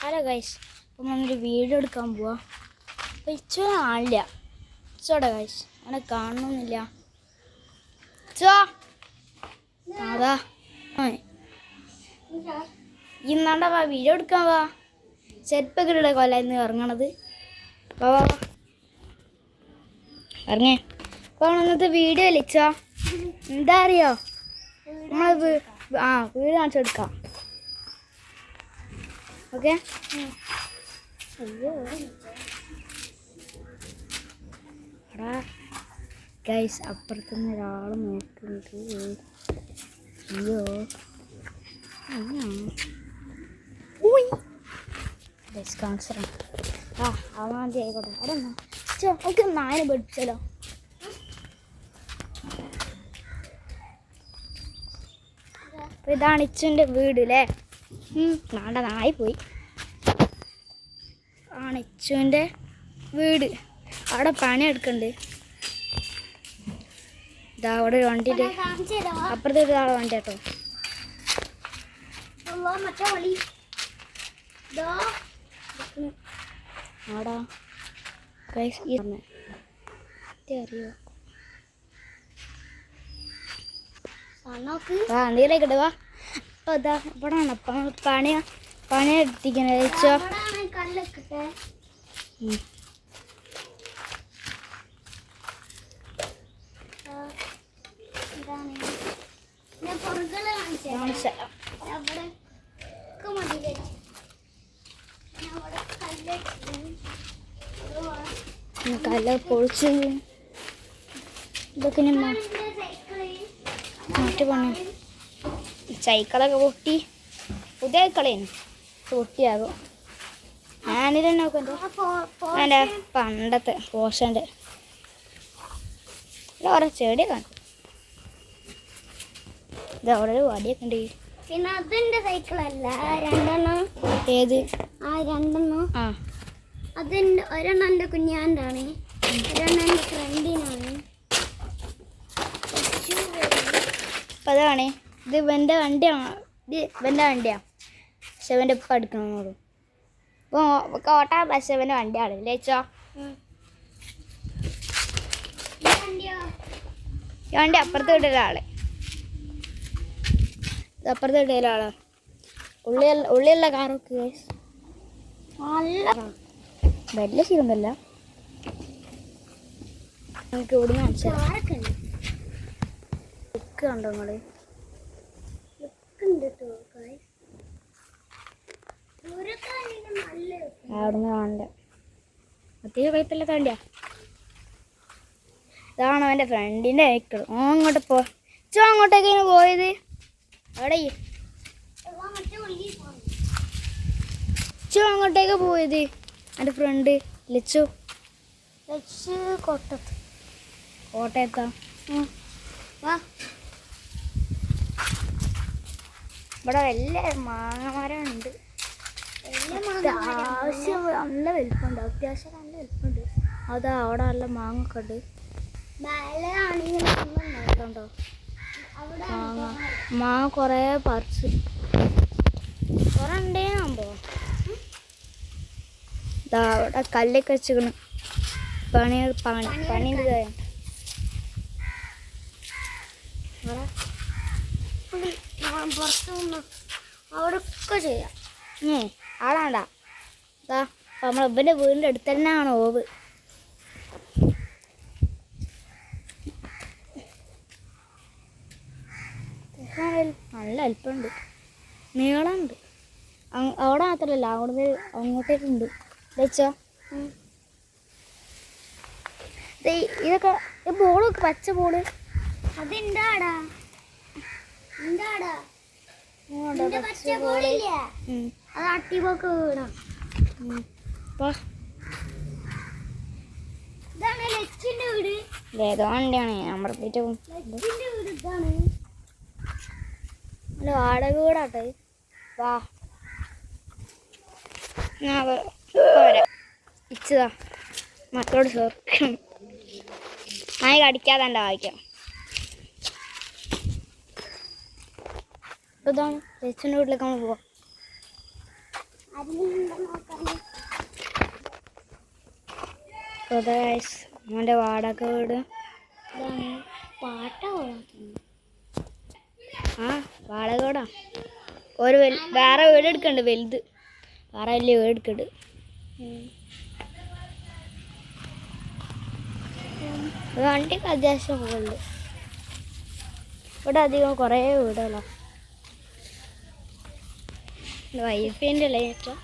Hello guys, അപ്പം നമ്മളൊരു video എടുക്കാൻ പോവാ. അപ്പം ഇച്ചോ ആളില്ല. ഇച്ചോടെ ഗൈസ് അവനെ കാണണമെന്നില്ല. ഇച്ചോ അതാ ഇന്നാണ്ടാ വാ വീഡിയോ എടുക്കാൻ വാ. ചെരുപ്പൊക്കെ ഇട കൊല്ലായിരുന്നു ഇറങ്ങണത്. വാ വാ വാ ഇറങ്ങേ. അപ്പോൾ ഇന്നത്തെ വീഡിയോ അല്ലിച്ചോ എന്താ അറിയോ, നമ്മൾ വീട് കാണിച്ചെടുക്കാം. ഓക്കെ. എടാ ഗൈസ്, അപ്പുറത്തുനിന്ന് ഒരാൾ നോക്കുന്നുണ്ട്. അയ്യോ ഗൈസ് കാണിച്ചറാണ്. അവന്തി ആയിക്കോട്ടെ. അവിടെ നമുക്ക് നായനെ പഠിപ്പിച്ചാലോ. അപ്പോൾ ഇതാണ് ഇച്ചുൻ്റെ വീട് അല്ലേ. നായി പോയി. ആണ് ഇച്ചുവിൻ്റെ വീട്. അവിടെ പണിയെടുക്കണ്ട്. ഇതാ അവിടെ ഒരു വണ്ടി, അപ്പുറത്തെ ഒരാളെ വണ്ടി കേട്ടോ. ആടാ അറിയോ എന്തെങ്കിലൊക്കെ വാ. അപ്പോൾ ഇതാ ഇവിടെ ആണ് പണിയെടുത്തിരിക്കണ വെച്ചോ. കല്ല പൊളിച്ച് ഇതൊക്കെ മാറ്റി പണി. സൈക്കിളൊക്കെ പൊട്ടി, പുതിയ സൈക്കിളേന് പൊട്ടിയാകും. ഞാനിത് തന്നെ നോക്കണ്ടോ എൻ്റെ പണ്ടത്തെ പോഷൻ്റെ ഓരോ ചെടിയൊക്കെ ഉണ്ട്. ഇത് അവിടെ ഒരു വടിയൊക്കെ ഉണ്ട്. പിന്നെ അതെന്റെ സൈക്കിളല്ല, രണ്ടെണ്ണം. ഏത്? രണ്ടെണ്ണം. അതെന്റെ ഒരെണ്ണം എൻ്റെ കുഞ്ഞാൻ്റെ ആണ്, ഒരെണ്ണം എൻ്റെ ഫ്രണ്ടിനാണ്. അപ്പം അതാണ് ഇത് ഇവൻ്റെ വണ്ടിയാണ്. ഇത് ഇവൻ്റെ വണ്ടിയാണ്. പക്ഷെ ഇവൻ്റെ ഇപ്പം എടുക്കണമെന്നുള്ളൂ. അപ്പോൾ കോട്ട പക്ഷെ ഇവൻ്റെ വണ്ടിയാണ് ലേച്ചോ. ഈ വണ്ടി അപ്പുറത്ത് വിട്ട ഒരാളെ, അപ്പുറത്ത് വിട്ട ഒരാളാണ്. ഉള്ളിയുള്ള കാറൊക്കെ നല്ല വലിയ ശീലമല്ല. നിങ്ങൾക്ക് ഇവിടെ നിന്ന് ബുക്ക് കണ്ടോ നിങ്ങൾ? അവിടുന്ന് കാണണ്ട. അത്യാവശ്യം കുഴപ്പമില്ല കണ്ടിയാ. ഇതാണ് അവൻ്റെ ഫ്രണ്ടിൻ്റെ സൈക്കിൾ. അങ്ങോട്ട് അങ്ങോട്ടേക്കാണ് പോയത്. അവിടെ അങ്ങോട്ടേക്ക് പോയത് എൻ്റെ ഫ്രണ്ട് ലച്ചു. കോട്ടയത്താ. ഇവിടെ വലിയ മാങ്ങമരമുണ്ട്. അത്യാവശ്യം നല്ല വലിപ്പമുണ്ട്. അത്യാവശ്യം നല്ല വലിപ്പമുണ്ട്. അതാ അവിടെ നല്ല മാങ്ങ ഒക്കെ ഉണ്ട്. കേട്ടോ മാങ്ങ കുറേ പറിച്ച് കുറേ ഉണ്ടേനാകുമ്പോ. ഇതാ അവിടെ കല്ലൊക്കെ വെച്ചിക്കണ്. പണിൻ്റെ കാര്യം അവിടെ ഒക്കെ ചെയ്യാം. ആളാണ്ടാ. ഇതാ നമ്മൾ ഇവൻ്റെ വീടിൻ്റെ അടുത്ത് തന്നെയാണ് ഓവ്. നല്ല വലിപ്പമുണ്ട്, നീളമുണ്ട്. അവിടെ മാത്രമല്ല, അവിടുന്ന് അങ്ങോട്ടേക്കുണ്ട്. വെച്ചോ ഇതൊക്കെ ബോളൊക്കെ പച്ച ബോള്. അതെന്താടാ അത് അട്ടിപോക്ക് വീണോ? ഇതാണ് ലച്ചിന്റെ വീട്. ഏതോ വണ്ടിയാണ് അമർത്തിട്ട് വീട്. ഇതാണ് വാടക വീടാട്ടെ. വാ ഇച്ചതാ മക്കളോട് ചേർക്കണം. നായി കടിക്കാതെ എൻ്റെ വായിക്കാം. ഇതാണ് ലച്ചിൻ്റെ വീട്ടിലേക്ക് നമ്മൾ പോവാം. അതെ ഗൈസ് മോൻ്റെ വാടക വീട്. ഇതാണ് പാട്ട കൊള്ളാത്തുന്നു. ആ വാടക വീടാ. വേറെ വീട് എടുക്കണ്ട് വലുത്. വേറെ വലിയ വീട് എടുക്കണ്ട്. വണ്ടിക്ക് അത്യാവശ്യം പോകുന്നുണ്ട്. ഇവിടെ അധികം കുറേ വീടുകളാണ്. വൈഫൈൻ്റെ അല്ലേ ഏറ്റവും.